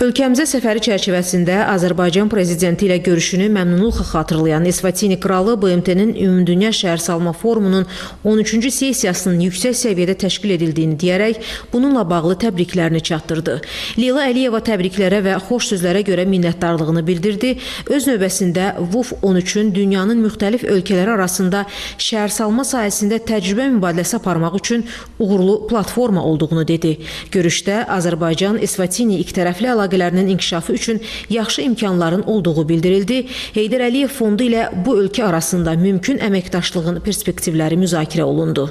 Ölkəmizə səfəri çərçivəsində Azərbaycan prezidenti ilə görüşünü məmnunluqla xatırlayan Esvatini kralı BMT-nin Ümumdünya Şəhərsalma Forumunun 13-cü sessiyasının yüksək səviyyədə təşkil edildiyini deyərək bununla bağlı təbriklərini çatdırdı. Leyla Əliyeva təbriklərə və xoş sözlərə görə minnətdarlığını bildirdi. Öz növbəsində WUF 13-ün dünyanın müxtəlif ölkələri arasında şəhərsalma sahəsində təcrübə mübadiləsi aparmaq üçün uğurlu platforma olduğunu dedi. Görüşdə Azərbaycan Esvatini ikitərəfli əlaqələrinin inkişafı üçün yaxşı imkanların olduğu bildirildi. Heydər Əliyev Fondu ilə bu ölkə arasında mümkün əməkdaşlığın perspektivləri müzakirə olundu.